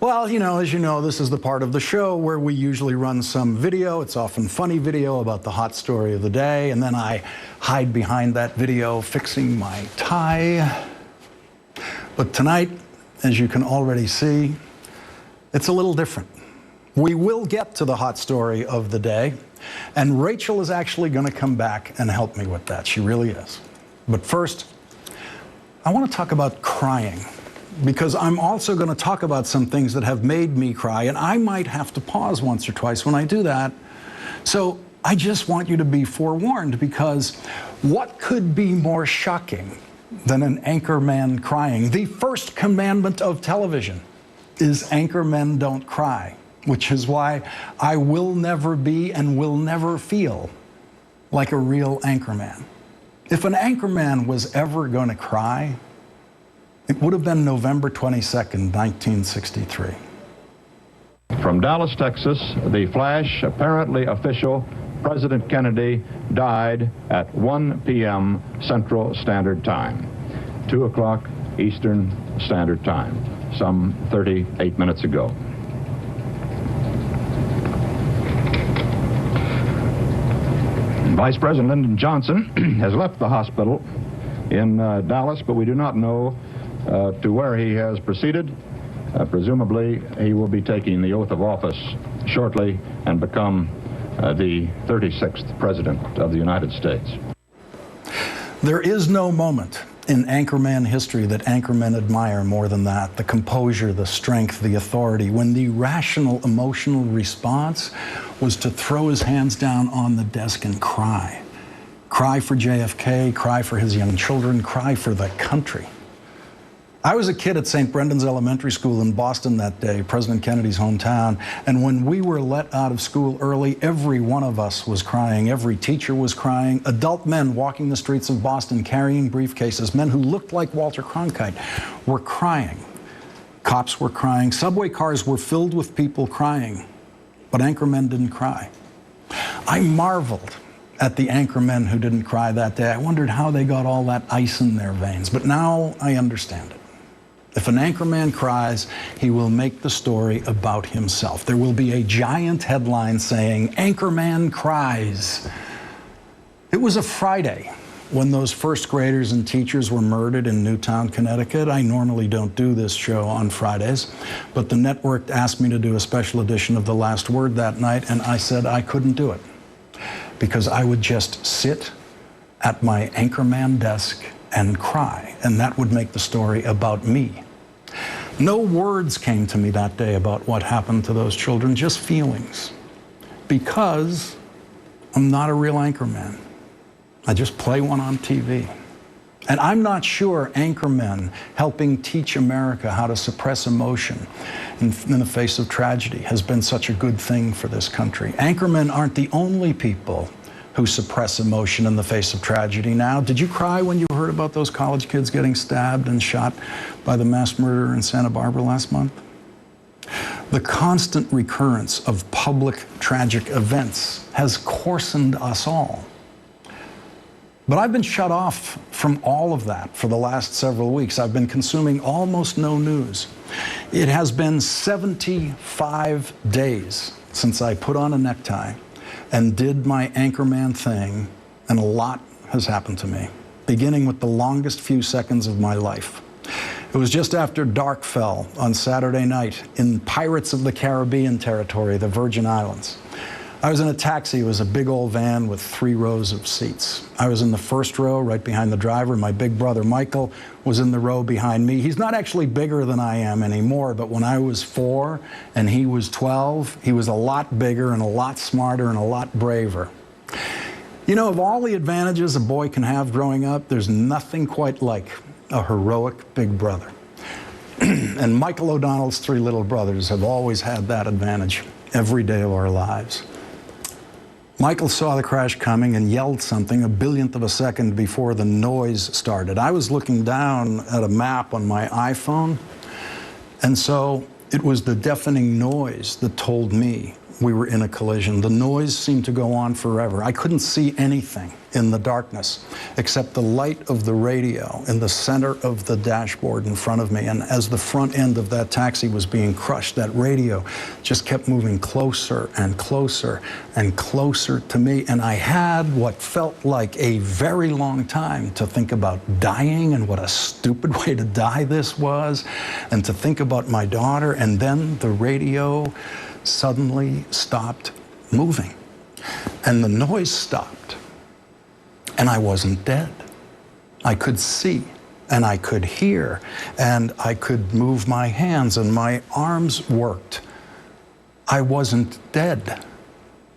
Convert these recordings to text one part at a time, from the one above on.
Well, as you know, this is the part of the show where we usually run some video. It's often funny video about the hot story of the day, and then I hide behind that video fixing my tie. But tonight, as you can already see, it's a little different. We will get to the hot story of the day, and Rachel is actually going to come back and help me with that. She really is. But first, I want to talk about crying, because I'm also going to talk about some things that have made me cry, and I might have to pause once or twice when I do that. So I just want you to be forewarned, because what could be more shocking than an anchorman crying? The first commandment of television is anchormen don't cry, which is why I will never be and will never feel like a real anchorman. If an anchorman was ever going to cry, it would have been November 22nd, 1963. From Dallas, Texas, the flash, apparently official, President Kennedy died at 1 p.m. Central Standard Time, 2 o'clock Eastern Standard Time, some 38 minutes ago. Vice President Lyndon Johnson has left the hospital in Dallas, but we do not know to where he has proceeded. Presumably, he will be taking the oath of office shortly and become the 36th President of the United States. There is no moment in anchorman history that anchormen admire more than that. The composure, the strength, the authority, when the rational emotional response was to throw his hands down on the desk and cry. Cry for JFK, cry for his young children, cry for the country. I was a kid at St. Brendan's Elementary School in Boston that day, President Kennedy's hometown, and when we were let out of school early, every one of us was crying. Every teacher was crying. Adult men walking the streets of Boston carrying briefcases, men who looked like Walter Cronkite, were crying. Cops were crying. Subway cars were filled with people crying, but anchormen didn't cry. I marveled at the anchormen who didn't cry that day. I wondered how they got all that ice in their veins, but now I understand it. If an anchorman cries, he will make the story about himself. There will be a giant headline saying, "Anchorman cries." It was a Friday when those first graders and teachers were murdered in Newtown, Connecticut. I normally don't do this show on Fridays, but the network asked me to do a special edition of The Last Word that night, and I said I couldn't do it because I would just sit at my anchorman desk and cry, and that would make the story about me. No words came to me that day about what happened to those children, just feelings. Because I'm not a real anchorman. I just play one on TV. And I'm not sure anchormen helping teach America how to suppress emotion in the face of tragedy has been such a good thing for this country. Anchormen aren't the only people who suppress emotion in the face of tragedy now. Did you cry when you heard about those college kids getting stabbed and shot by the mass murderer in Santa Barbara last month? The constant recurrence of public tragic events has coarsened us all. But I've been shut off from all of that for the last several weeks. I've been consuming almost no news. It has been 75 days since I put on a necktie and did my anchorman thing, and a lot has happened to me, beginning with the longest few seconds of my life. It was just after dark fell on Saturday night in Pirates of the Caribbean territory, the Virgin Islands. I was in a taxi. It was a big old van with 3 rows of seats. I was in the first row, right behind the driver. My big brother, Michael, was in the row behind me. He's not actually bigger than I am anymore, but when I was 4 and he was 12, he was a lot bigger and a lot smarter and a lot braver. You know, of all the advantages a boy can have growing up, there's nothing quite like a heroic big brother. And Michael O'Donnell's 3 little brothers have always had that advantage every day of our lives. Michael saw the crash coming and yelled something a billionth of a second before the noise started. I was looking down at a map on my iPhone, and so it was the deafening noise that told me we were in a collision. The noise seemed to go on forever. I couldn't see anything in the darkness except the light of the radio in the center of the dashboard in front of me. And as the front end of that taxi was being crushed, that radio just kept moving closer and closer and closer to me. And I had what felt like a very long time to think about dying and what a stupid way to die this was, and to think about my daughter. And then the radio suddenly stopped moving, and the noise stopped. And I wasn't dead. I could see, and I could hear, and I could move my hands, and my arms worked. I wasn't dead.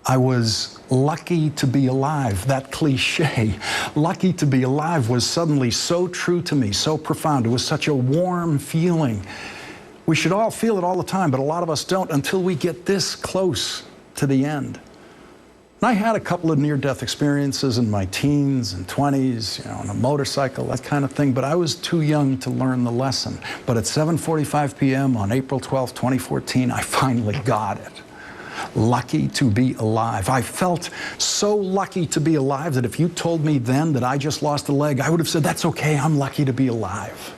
I was lucky to be alive. That cliche, lucky to be alive, was suddenly so true to me, so profound. It was such a warm feeling. We should all feel it all the time, but a lot of us don't until we get this close to the end. And I had a couple of near-death experiences in my teens and 20s, on a motorcycle, that kind of thing, but I was too young to learn the lesson. But at 7:45 p.m. on April 12, 2014, I finally got it. Lucky to be alive. I felt so lucky to be alive that if you told me then that I just lost a leg, I would have said, that's okay, I'm lucky to be alive.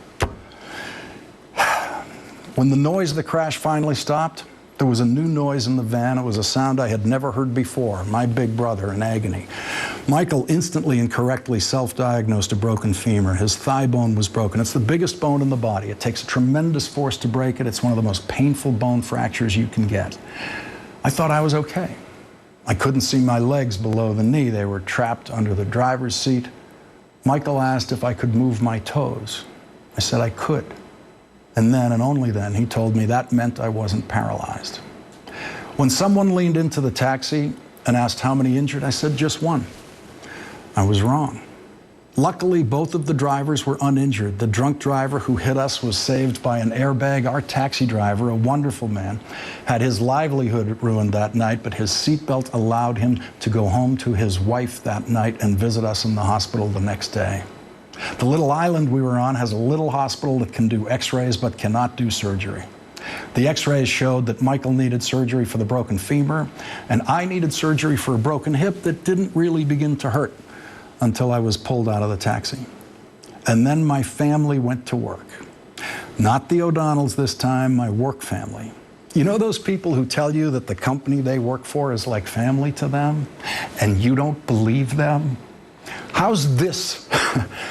When the noise of the crash finally stopped, there was a new noise in the van. It was a sound I had never heard before. My big brother in agony. Michael instantly and correctly self-diagnosed a broken femur. His thigh bone was broken. It's the biggest bone in the body. It takes a tremendous force to break it. It's one of the most painful bone fractures you can get. I thought I was okay. I couldn't see my legs below the knee. They were trapped under the driver's seat. Michael asked if I could move my toes. I said I could. And then, and only then, he told me that meant I wasn't paralyzed. When someone leaned into the taxi and asked how many injured, I said just one. I was wrong. Luckily, both of the drivers were uninjured. The drunk driver who hit us was saved by an airbag. Our taxi driver, a wonderful man, had his livelihood ruined that night, but his seatbelt allowed him to go home to his wife that night and visit us in the hospital the next day. The little island we were on has a little hospital that can do x-rays but cannot do surgery. The x-rays showed that Michael needed surgery for the broken femur, and I needed surgery for a broken hip that didn't really begin to hurt until I was pulled out of the taxi. And then my family went to work. Not the O'Donnells this time, my work family. You know those people who tell you that the company they work for is like family to them, and you don't believe them? How's this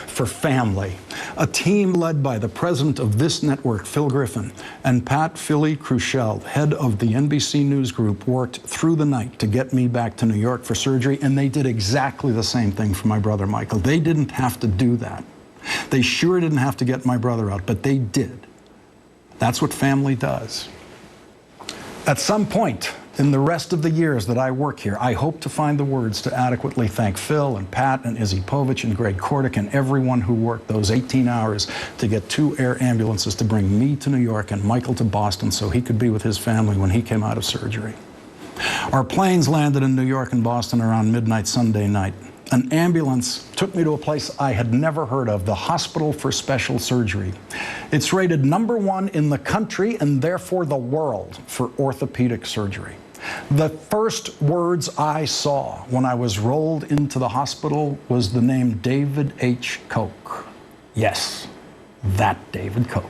for family? A team led by the president of this network, Phil Griffin, and Pat Philly Cruchel, head of the NBC News Group, worked through the night to get me back to New York for surgery, and they did exactly the same thing for my brother Michael. They didn't have to do that. They sure didn't have to get my brother out, but they did. That's what family does. At some point in the rest of the years that I work here, I hope to find the words to adequately thank Phil and Pat and Izzy Povich and Greg Kordick and everyone who worked those 18 hours to get 2 air ambulances to bring me to New York and Michael to Boston so he could be with his family when he came out of surgery. Our planes landed in New York and Boston around midnight Sunday night. An ambulance took me to a place I had never heard of, the Hospital for Special Surgery. It's rated #1 in the country and therefore the world for orthopedic surgery. The first words I saw when I was rolled into the hospital was the name David H. Koch. Yes, that David Koch.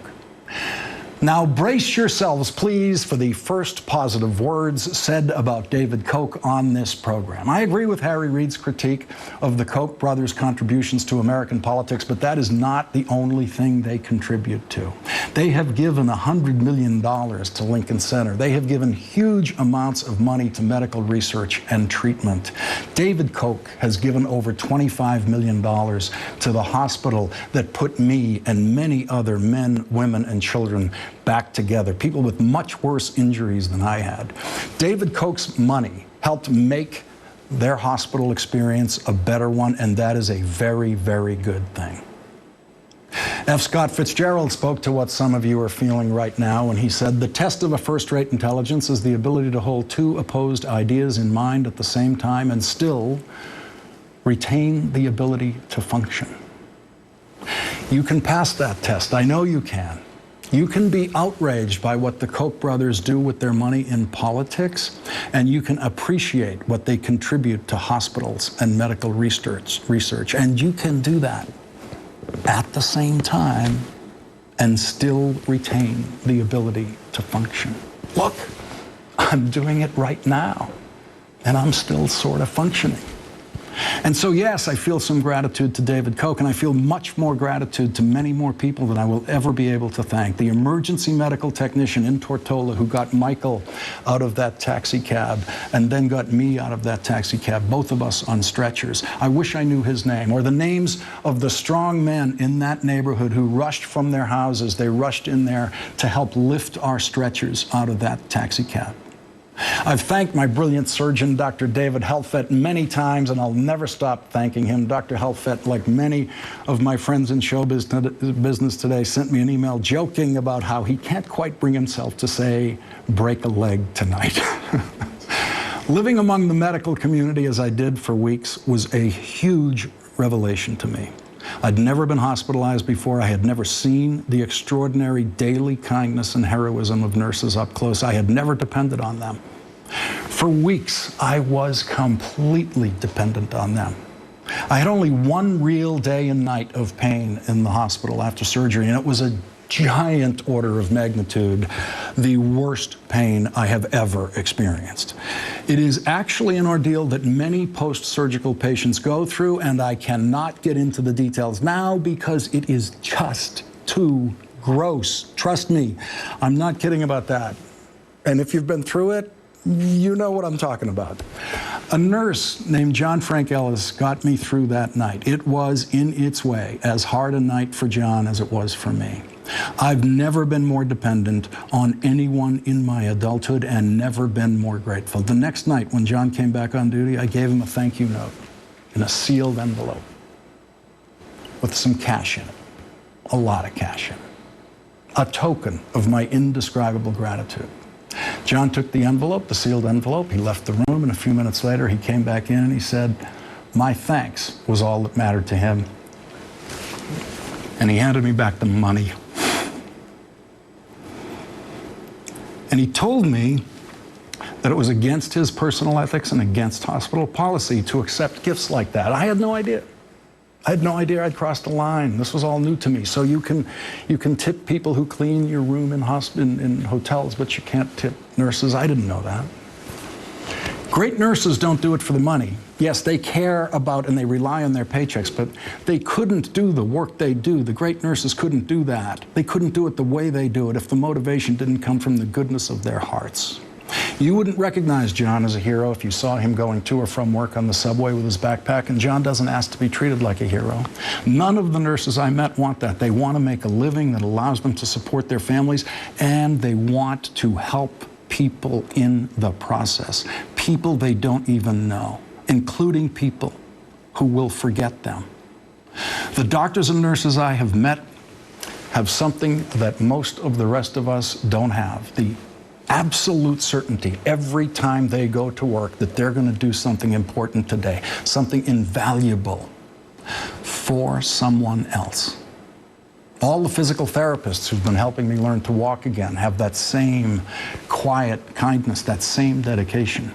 Now brace yourselves, please, for the first positive words said about David Koch on this program. I agree with Harry Reid's critique of the Koch brothers' contributions to American politics, but that is not the only thing they contribute to. They have given $100 million to Lincoln Center. They have given huge amounts of money to medical research and treatment. David Koch has given over $25 million to the hospital that put me and many other men, women, and children back together, people with much worse injuries than I had. David Koch's money helped make their hospital experience a better one, and that is a very, very good thing. F. Scott Fitzgerald spoke to what some of you are feeling right now when he said, "The test of a first-rate intelligence is the ability to hold 2 opposed ideas in mind at the same time and still retain the ability to function." You can pass that test. I know you can. You can be outraged by what the Koch brothers do with their money in politics, and you can appreciate what they contribute to hospitals and medical research. And you can do that at the same time and still retain the ability to function. Look, I'm doing it right now, and I'm still sort of functioning. And so, yes, I feel some gratitude to David Koch, and I feel much more gratitude to many more people than I will ever be able to thank. The emergency medical technician in Tortola who got Michael out of that taxi cab and then got me out of that taxi cab, both of us on stretchers. I wish I knew his name, or the names of the strong men in that neighborhood who rushed from their houses. They rushed in there to help lift our stretchers out of that taxi cab. I've thanked my brilliant surgeon, Dr. David Helfet, many times, and I'll never stop thanking him. Dr. Helfet, like many of my friends in show business today, sent me an email joking about how he can't quite bring himself to say, break a leg tonight. Living among the medical community as I did for weeks was a huge revelation to me. I'd never been hospitalized before. I had never seen the extraordinary daily kindness and heroism of nurses up close. I had never depended on them. For weeks, I was completely dependent on them. I had only one real day and night of pain in the hospital after surgery, and it was a giant order of magnitude, the worst pain I have ever experienced. It is actually an ordeal that many post-surgical patients go through, and I cannot get into the details now because it is just too gross. Trust me, I'm not kidding about that. And if you've been through it, you know what I'm talking about. A nurse named John Frank Ellis got me through that night. It was, in its way, as hard a night for John as it was for me. I've never been more dependent on anyone in my adulthood and never been more grateful. The next night when John came back on duty, I gave him a thank you note in a sealed envelope with some cash in it, a lot of cash in it, a token of my indescribable gratitude. John took the envelope, the sealed envelope, he left the room, and a few minutes later he came back in and he said, my thanks was all that mattered to him. And he handed me back the money. And he told me that it was against his personal ethics and against hospital policy to accept gifts like that. I had no idea. I had no idea I'd crossed the line. This was all new to me. So you can tip people who clean your room in hotels, but you can't tip nurses. I didn't know that. Great nurses don't do it for the money. Yes, they care about and they rely on their paychecks, but they couldn't do the work they do. The great nurses couldn't do that. They couldn't do it the way they do it if the motivation didn't come from the goodness of their hearts. You wouldn't recognize John as a hero if you saw him going to or from work on the subway with his backpack, and John doesn't ask to be treated like a hero. None of the nurses I met want that. They want to make a living that allows them to support their families, and they want to help people in the process, people they don't even know, including people who will forget them. The doctors and nurses I have met have something that most of the rest of us don't have, the absolute certainty every time they go to work that they're going to do something important today, something invaluable for someone else. All the physical therapists who've been helping me learn to walk again have that same quiet kindness, that same dedication.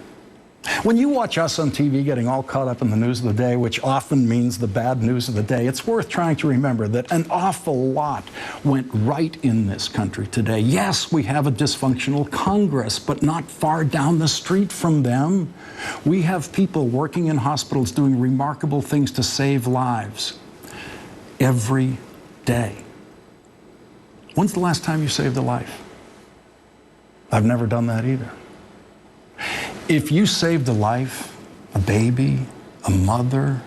When you watch us on TV getting all caught up in the news of the day, which often means the bad news of the day, it's worth trying to remember that an awful lot went right in this country today. Yes, we have a dysfunctional Congress, but not far down the street from them. We have people working in hospitals doing remarkable things to save lives every day. When's the last time you saved a life? I've never done that either. If you saved a life, a baby, a mother,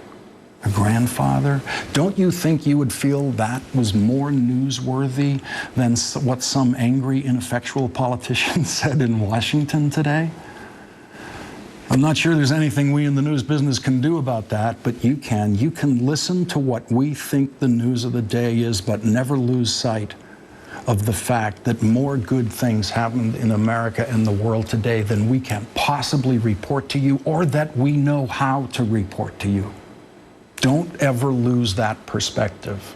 a grandfather, don't you think you would feel that was more newsworthy than what some angry, ineffectual politician said in Washington today? I'm not sure there's anything we in the news business can do about that, but you can. You can listen to what we think the news of the day is, but never lose sight of the fact that more good things happened in America and the world today than we can possibly report to you or that we know how to report to you. Don't ever lose that perspective.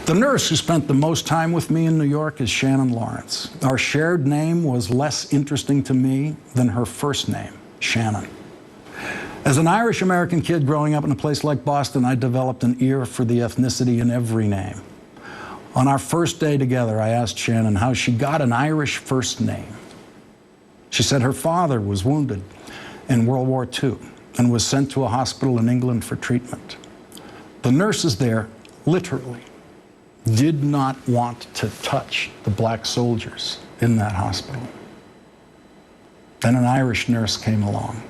The nurse who spent the most time with me in New York is Shannon Lawrence. Our shared name was less interesting to me than her first name, Shannon. As an Irish-American kid growing up in a place like Boston, I developed an ear for the ethnicity in every name. On our first day together, I asked Shannon how she got an Irish first name. She said her father was wounded in World War II and was sent to a hospital in England for treatment. The nurses there, literally, did not want to touch the black soldiers in that hospital. Then an Irish nurse came along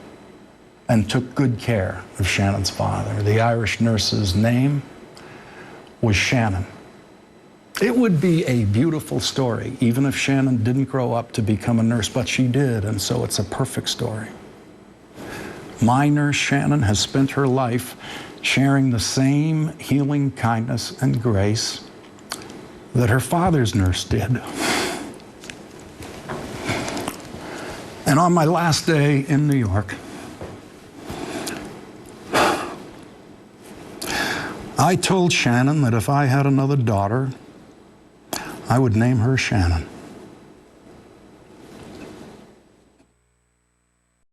and took good care of Shannon's father. The Irish nurse's name was Shannon. It would be a beautiful story, even if Shannon didn't grow up to become a nurse, but she did, and so it's a perfect story. My nurse, Shannon, has spent her life sharing the same healing kindness and grace that her father's nurse did. And on my last day in New York, I told Shannon that if I had another daughter, I would name her Shannon.